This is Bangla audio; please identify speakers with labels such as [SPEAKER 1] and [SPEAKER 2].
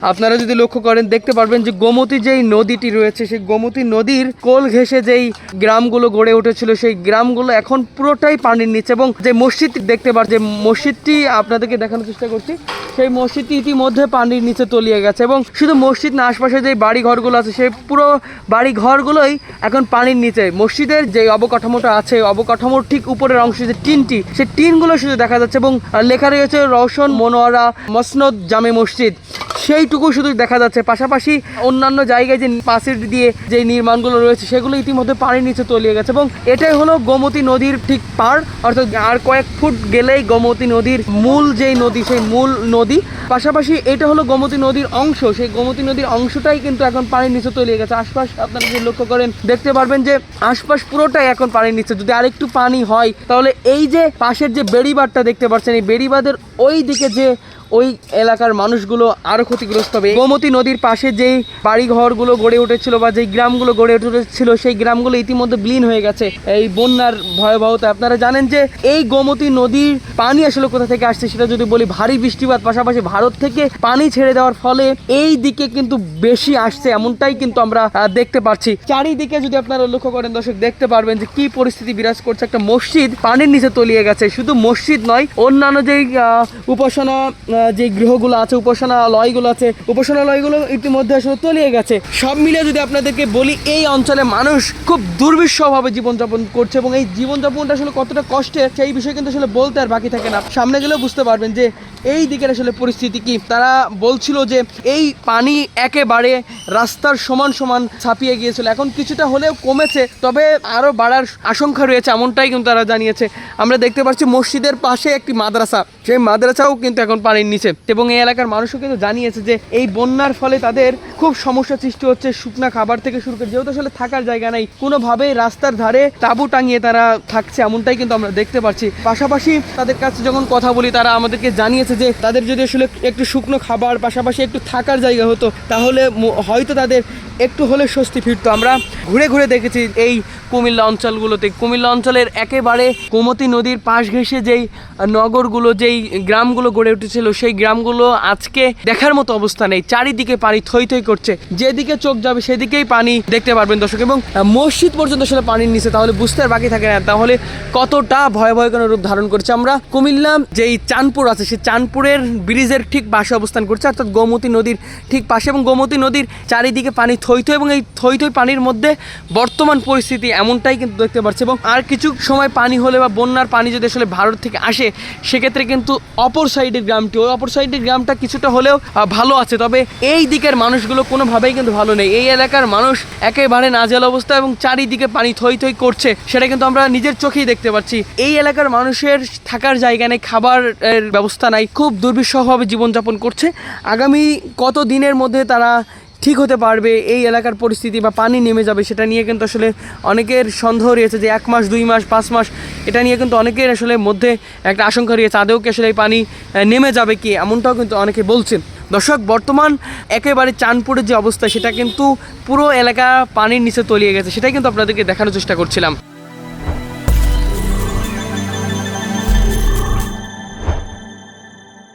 [SPEAKER 1] আপনারা যদি লক্ষ্য করেন দেখতে পারবেন যে গোমতী যেই নদীটি রয়েছে সেই গোমতী নদীর কোল ঘেঁষে যেই গ্রামগুলো গড়ে উঠেছিল সেই গ্রামগুলো এখন পুরোটাই পানির নিচে। এবং যে মসজিদ দেখতে পাচ্ছেন, যে মসজিদটি আপনাদেরকে দেখানোর চেষ্টা করছি, সেই মসজিদটি ইতিমধ্যে পানির নিচে তলিয়ে গেছে। এবং শুধু মসজিদ না, আশপাশে যে বাড়ি ঘরগুলো আছে সেই পুরো বাড়ি ঘরগুলোই এখন পানির নিচে। মসজিদের যে অবকাঠামোটা আছে, অবকাঠামোর ঠিক উপরের অংশ যে টিনটি, সেই টিনগুলো শুধু দেখা যাচ্ছে এবং লেখা রয়েছে রওশন মনোয়ারা মসনদ জামে মসজিদ, সেইটুকু শুধু দেখা যাচ্ছে। পাশাপাশি অন্যান্য জায়গায় যে পাশের দিয়ে যে নির্মাণগুলো রয়েছে সেগুলো ইতিমধ্যে পানির নিচে তলিয়ে গেছে। এবং এটাই হলো গোমতী নদীর ঠিক পাড়, অর্থাৎ আর কয়েক ফুট গেলেই গোমতী নদীর মূল যেই নদী সেই মূল নদী। পাশাপাশি এটা হলো গোমতী নদীর অংশ, সেই গোমতী নদীর অংশটাই কিন্তু এখন পানির নিচে তলিয়ে গেছে। আশপাশ আপনারা যদি লক্ষ্য করেন দেখতে পারবেন যে আশপাশ পুরোটাই এখন পানির নিচে। যদি আরেকটু পানি হয় তাহলে এই যে পাশের যে বেড়িবাঁধটা দেখতে পাচ্ছেন, এই বেড়িবাঁধের ওই দিকে যে ওই এলাকার মানুষগুলো আরও ক্ষতিগ্রস্ত হবে। গোমতী নদীর পাশে যেই বাড়িঘরগুলো গড়ে উঠেছিল বা যেই গ্রামগুলো গড়ে উঠেছিল সেই গ্রামগুলো ইতিমধ্যে বিলীন হয়ে গেছে এই বন্যার ভয়াবহতা। আপনারা জানেন যে এই গোমতী নদীর পানি আসলে কোথা থেকে আসছে সেটা যদি বলি, ভারী বৃষ্টিপাত পাশাপাশি ভারত থেকে পানি ছেড়ে দেওয়ার ফলে এই দিকে কিন্তু বেশি আসছে, এমনটাই কিন্তু আমরা দেখতে পাচ্ছি। চারিদিকে যদি আপনারা লক্ষ্য করেন দর্শক দেখতে পারবেন যে কি পরিস্থিতি বিরাজ করছে। একটা মসজিদ পানির নিচে তলিয়ে গেছে। শুধু মসজিদ নয়, অন্যান্য যেই উপাসনা যে গৃহগুলো আছে, উপাসনালয়গুলো আছে, উপাসনালয়গুলো ইতিমধ্যে আসলে তলিয়ে গেছে। সব মিলিয়ে যদি আপনাদেরকে বলি, এই অঞ্চলে মানুষ খুব দুর্বিষহভাবে জীবনযাপন করছে এবং এই জীবনযাপনটা আসলে কতটা কষ্টের সেই বিষয়ে কিন্তু আসলে বলতে আর বাকি থাকে না। সামনে গেলেও বুঝতে পারবেন যে এই দিকের আসলে পরিস্থিতি কি। তারা বলছিল যে এই পানি একেবারে রাস্তার সমান সমান ছাপিয়ে গিয়েছিল, এখন কিছুটা হলেও কমেছে, তবে আরও বাড়ার আশঙ্কা রয়েছে, এমনটাই কিন্তু তারা জানিয়েছে। আমরা দেখতে পাচ্ছি মসজিদের পাশে একটি মাদ্রাসা, সেই মাদ্রাসাও কিন্তু এখন পানির নিচে। এবং এই এলাকার মানুষও কিন্তু জানিয়েছে যে এই বন্যার ফলে তাদের খুব সমস্যা সৃষ্টি হচ্ছে, শুকনা খাবার থেকে শুরু করে, যেহেতু আসলে থাকার জায়গা নেই, কোনোভাবেই রাস্তার ধারে তাঁবু টাঙিয়ে তারা থাকছে, এমনটাই কিন্তু আমরা দেখতে পাচ্ছি। পাশাপাশি তাদের কাছে যখন কথা বলি তারা আমাদেরকে জানিয়েছে যে তাদের যদি আসলে একটু শুকনো খাবার পাশাপাশি একটু থাকার জায়গা হতো তাহলে হয়তো তাদের একটু হলে স্বস্তি ফিরতো। আমরা ঘুরে ঘুরে দেখেছি এই কুমিল্লা অঞ্চলগুলোতে, কুমিল্লা অঞ্চলের একেবারে গোমতী নদীর পাশ ঘেঁষে যেই নগরগুলো, যেই গ্রামগুলো গড়ে উঠেছিল সেই গ্রামগুলো আজকে দেখার মতো অবস্থা নেই। চারিদিকে পানি থই থই করছে, যেদিকে চোখ যাবে সেদিকেই পানি দেখতে পারবেন দর্শক। এবং মসজিদ পর্যন্ত আসলে পানির নিচে, তাহলে বুঝতে আর বাকি থাকে না তাহলে কতটা ভয়াবহকর রূপ ধারণ করছে। আমরা কুমিল্লা যেই চাঁদপুর আছে সেই চাঁদপুরের ব্রিজের ঠিক পাশে অবস্থান করছে, অর্থাৎ গোমতী নদীর ঠিক পাশে। এবং গোমতী নদীর চারিদিকে পানি থই থই, এবং এই থই থই পানির মধ্যে বর্তমান পরিস্থিতি এমনটাই কিন্তু দেখতে পাচ্ছি। এবং আর কিছু সময় পানি হলে বা বন্যার পানি যদি আসলে ভারত থেকে আসে সেক্ষেত্রে কিন্তু অপর সাইডের গ্রামটি, ওই অপর সাইডের গ্রামটা কিছুটা হলেও ভালো আছে, তবে এই দিকের মানুষগুলো কোনোভাবেই কিন্তু ভালো নেই। এই এলাকার মানুষ একেবারে নাজেহাল অবস্থা এবং চারিদিকে পানি থই থই করছে, সেটা কিন্তু আমরা নিজের চোখেই দেখতে পাচ্ছি। এই এলাকার মানুষের থাকার জায়গা নেই, খাবারের ব্যবস্থা নাই, খুব দুর্বিষহভাবে জীবনযাপন করছে। আগামী কত দিনের মধ্যে তারা ঠিক হতে পারবে, এই এলাকার পরিস্থিতি বা পানি নেমে যাবে সেটা নিয়ে কিন্তু আসলে অনেকের সন্দেহ রয়েছে যে 1 মাস 2 মাস 5 মাস, এটা নিয়ে কিন্তু অনেকের আসলে মধ্যে একটা আশঙ্কা রয়েছে আদৌ কি আসলে এই পানি নেমে যাবে কি, এমনটাও কিন্তু অনেকে বলছেন। দর্শক বর্তমান একেবারে চাঁদপুরের যে অবস্থা সেটা কিন্তু পুরো এলাকা পানির নিচে তলিয়ে গেছে, সেটাই কিন্তু আপনাদেরকে দেখানোর চেষ্টা করছিলাম।